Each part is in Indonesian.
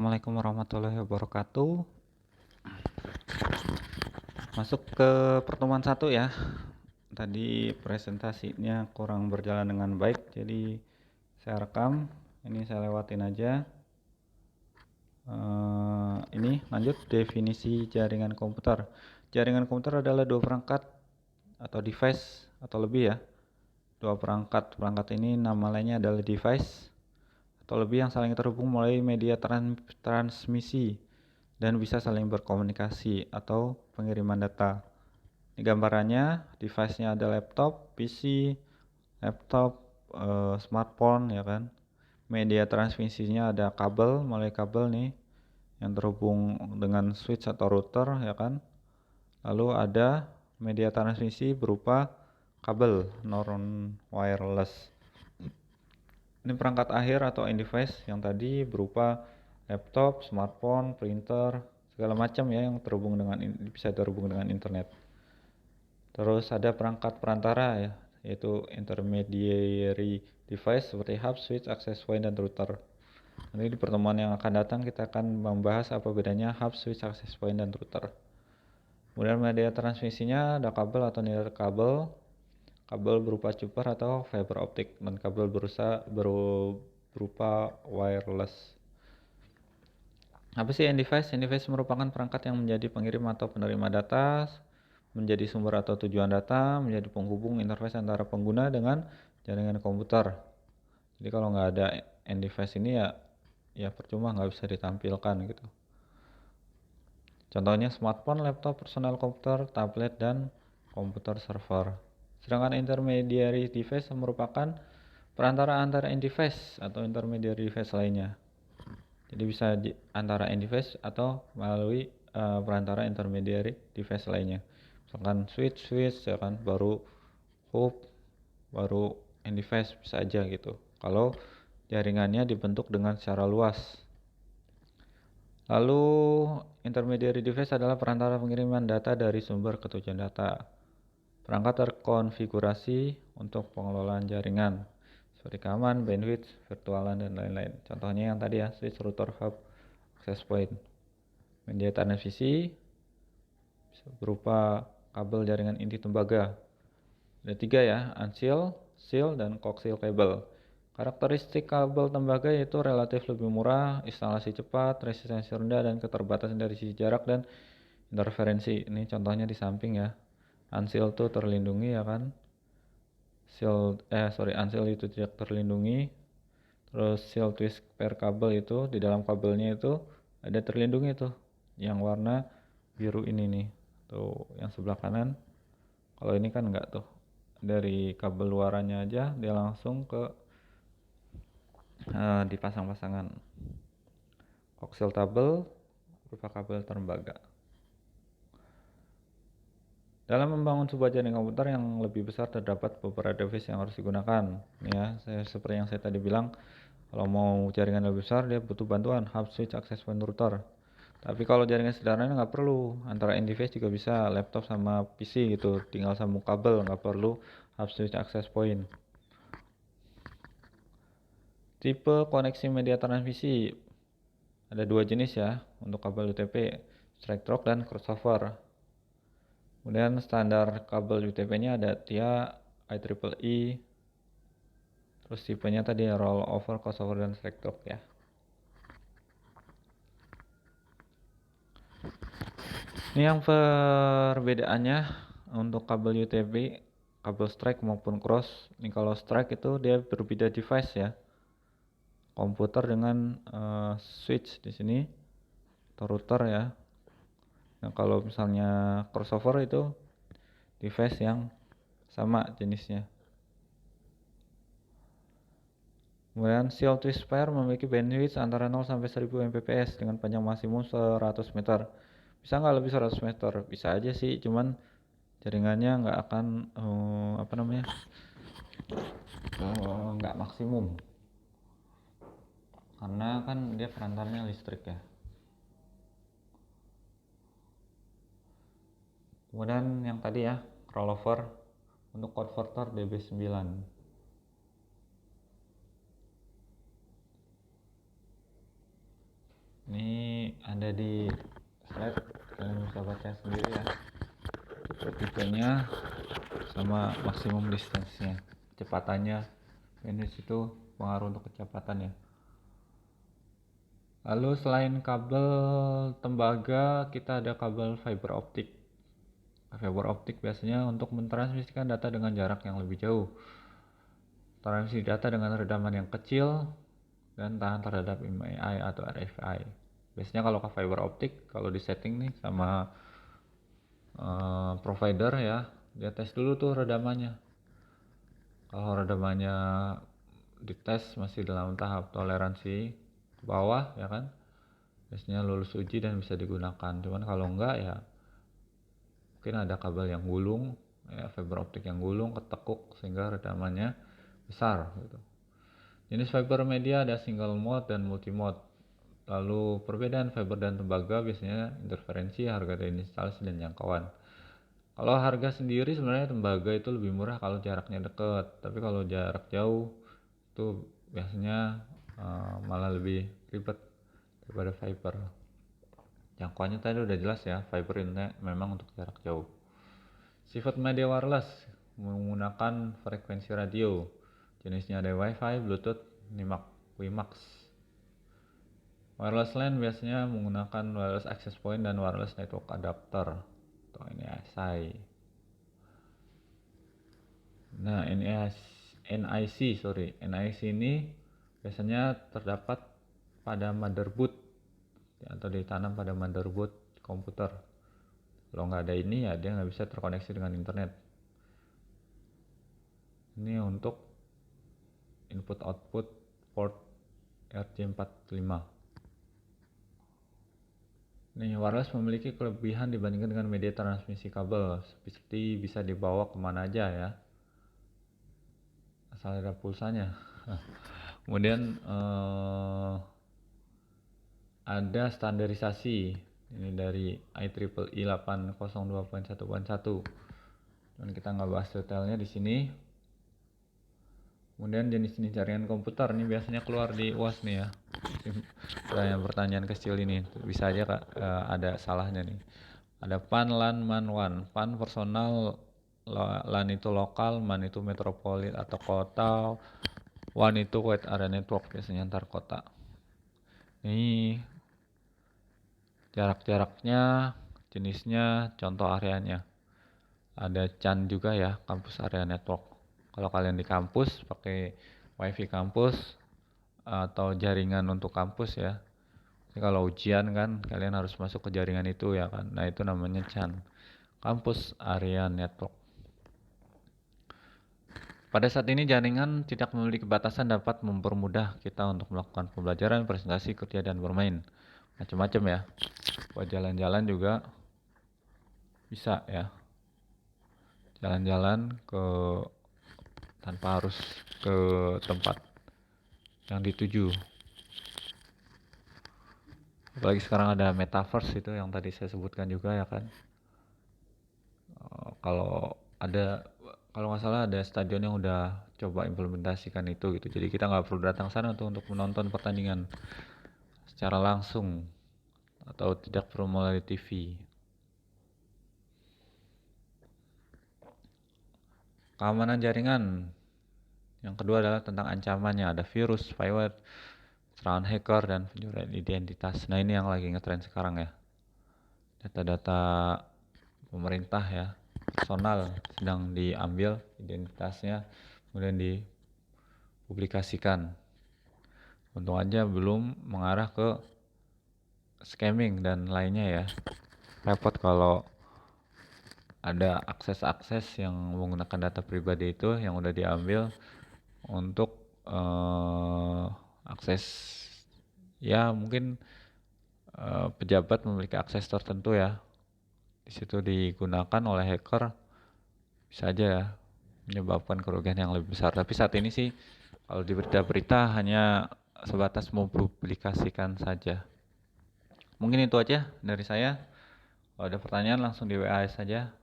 Assalamualaikum warahmatullahi wabarakatuh. Masuk ke pertemuan 1 ya. Tadi presentasinya kurang berjalan dengan baik, jadi saya rekam. Ini saya lewatin aja. Ini lanjut definisi jaringan komputer. Jaringan komputer adalah dua perangkat atau device atau lebih ya. Dua perangkat. Perangkat ini nama lainnya adalah device atau lebih yang saling terhubung melalui media transmisi dan bisa saling berkomunikasi atau pengiriman data. Ini gambarannya, device-nya ada laptop, PC, smartphone ya kan. Media transmisinya ada kabel, melalui kabel nih yang terhubung dengan switch atau router ya kan. Lalu ada media transmisi berupa kabel non wireless. Ini perangkat akhir atau end device yang tadi berupa laptop, smartphone, printer, segala macam ya yang bisa terhubung dengan internet. Terus ada perangkat perantara ya, yaitu intermediary device seperti hub, switch, access point, dan router. Nanti di pertemuan yang akan datang kita akan membahas apa bedanya hub, switch, access point, dan router. Kemudian media transmisinya ada kabel atau nirkabel, kabel berupa copper atau fiber optik, dan kabel berupa wireless. Apa sih end device? End device merupakan perangkat yang menjadi pengirim atau penerima data, menjadi sumber atau tujuan data, menjadi penghubung interface antara pengguna dengan jaringan komputer. Jadi kalau nggak ada end device ini ya percuma, nggak bisa ditampilkan gitu. Contohnya smartphone, laptop, personal komputer, tablet, dan komputer server. Sedangkan intermediary device merupakan perantara antara end device atau intermediary device lainnya. Jadi bisa antara end device atau melalui perantara intermediary device lainnya. Misalkan switch ya kan, baru hub, baru end device bisa aja gitu. Kalau jaringannya dibentuk dengan secara luas. Lalu intermediary device adalah perantara pengiriman data dari sumber ke tujuan data. Perangkat terkonfigurasi untuk pengelolaan jaringan seperti keamanan, bandwidth, virtualan, dan lain-lain. Contohnya yang tadi ya, switch, router, hub, access point. Media transmisi berupa kabel jaringan inti tembaga. Ada 3 ya, unseal, seal, dan coaxial cable. Karakteristik kabel tembaga yaitu relatif lebih murah, instalasi cepat, resistensi rendah, dan keterbatasan dari sisi jarak dan interferensi. Ini contohnya di samping ya. Unseal itu terlindungi ya kan. Unseal itu tidak terlindungi. Terus seal twist pair kabel itu di dalam kabelnya itu ada terlindungi tuh, yang warna biru ini nih. Tuh, yang sebelah kanan. Kalau ini kan enggak tuh. Dari kabel luarannya aja dia langsung ke dipasang-pasangan. Coaxial cable berupa kabel tembaga. Dalam membangun sebuah jaringan komputer yang lebih besar terdapat beberapa device yang harus digunakan. Ya, seperti yang saya tadi bilang, kalau mau jaringan lebih besar dia butuh bantuan hub, switch, access point, router. Tapi kalau jaringan sederhana nggak perlu, antara end device juga bisa, laptop sama PC gitu, tinggal sambung kabel, nggak perlu hub, switch, access point. Tipe koneksi media transmisi ada 2 jenis ya untuk kabel UTP, straight through dan crossover. Kemudian standar kabel UTP-nya ada TIA, IEEE, terus tipenya tadi roll over, crossover, dan straight through ya. Ini yang perbedaannya untuk kabel UTP, kabel strike maupun cross. Ini kalau strike itu dia berbeda device ya. Komputer dengan switch di sini atau router ya. Nah, kalau misalnya crossover itu device yang sama jenisnya. Kemudian seal twist pair memiliki bandwidth antara 0 sampai 1000 Mbps dengan panjang maksimum 100 meter. Bisa nggak lebih 100 meter? Bisa aja sih, cuman jaringannya nggak akan nggak maksimum. Karena kan dia perantaranya listrik ya. Kemudian yang tadi ya, rollover untuk converter DB9. Ini ada di slide, kalian bisa baca sendiri ya tipenya sama maksimum distance-nya, kecepatannya. Ini situ pengaruh untuk kecepatan ya. Lalu selain kabel tembaga, kita ada kabel fiber optik. Fiber optik biasanya untuk mentransmisikan data dengan jarak yang lebih jauh. Transmisi data dengan redaman yang kecil dan tahan terhadap MII atau RFI. Biasanya kalau ke fiber optik, kalau di setting nih sama provider ya, dia tes dulu tuh redamannya. Kalau redamannya dites masih dalam tahap toleransi ke bawah ya kan, biasanya lulus uji dan bisa digunakan. Cuman kalau enggak ya mungkin ada kabel yang gulung ya, fiber optik yang gulung ketekuk sehingga redamannya besar gitu. Jenis fiber media ada single mode dan multi mode. Lalu perbedaan fiber dan tembaga biasanya interferensi, harga dan instalasi dan jangkauan. Kalau harga sendiri sebenarnya tembaga itu lebih murah kalau jaraknya dekat, tapi kalau jarak jauh itu biasanya malah lebih ribet daripada fiber. Jangkauannya tadi udah jelas ya, fiber ini memang untuk jarak jauh. Sifat media wireless menggunakan frekuensi radio, jenisnya ada Wi-Fi, Bluetooth, WiMAX. Wireless LAN biasanya menggunakan wireless access point dan wireless network adapter atau NIC. Nah, NIC ini biasanya terdapat pada motherboard atau ditanam pada motherboard komputer. Kalau nggak ada ini ya dia nggak bisa terkoneksi dengan internet. Ini untuk input output port RJ45. Nih, wireless memiliki kelebihan dibandingkan dengan media transmisi kabel, seperti bisa dibawa kemana aja ya, asal ada pulsanya. Kemudian ada standarisasi ini dari IEEE 802.1.1. Dan kita nggak bahas detailnya di sini. Kemudian jenis-jenis jaringan komputer ini biasanya keluar di UAS nih ya. Pertanyaan kecil ini bisa aja Kak, ada salahnya nih. Ada PAN, LAN, MAN, WAN. PAN personal, LAN itu lokal, MAN itu metropolit atau kota, WAN itu wide area network biasanya antar kota. Ini jarak-jaraknya, jenisnya, contoh areanya. Ada CAN juga ya, kampus area network. Kalau kalian di kampus pakai wifi kampus atau jaringan untuk kampus ya. Jadi kalau ujian kan kalian harus masuk ke jaringan itu ya kan. Nah, itu namanya CAN, kampus area network. Pada saat ini jaringan tidak memiliki batasan, dapat mempermudah kita untuk melakukan pembelajaran, presentasi, kerja, dan bermain. Macam-macam ya. Buat jalan-jalan juga bisa ya. Jalan-jalan tanpa harus ke tempat yang dituju. Apalagi sekarang ada metaverse itu yang tadi saya sebutkan juga ya kan. Kalau nggak salah ada stadion yang udah coba implementasikan itu gitu. Jadi kita nggak perlu datang sana untuk menonton pertandingan secara langsung atau tidak perlu melalui TV. Keamanan jaringan. Yang kedua adalah tentang ancamannya. Ada virus, spyware, serangan hacker, dan pencurian identitas. Nah, ini yang lagi ngetren sekarang ya. Data-data pemerintah ya, personal sedang diambil identitasnya, kemudian dipublikasikan. Untung aja belum mengarah ke scamming dan lainnya ya. Repot kalau ada akses-akses yang menggunakan data pribadi itu yang udah diambil untuk akses ya, mungkin pejabat memiliki akses tertentu ya. Di situ digunakan oleh hacker, bisa aja ya menyebabkan kerugian yang lebih besar. Tapi saat ini sih kalau di berita-berita hanya sebatas mempublikasikan saja. Mungkin itu aja dari saya. Kalau ada pertanyaan langsung di WA saja.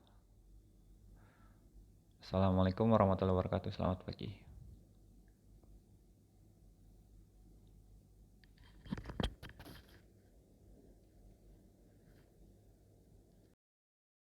Assalamualaikum warahmatullahi wabarakatuh. Selamat pagi.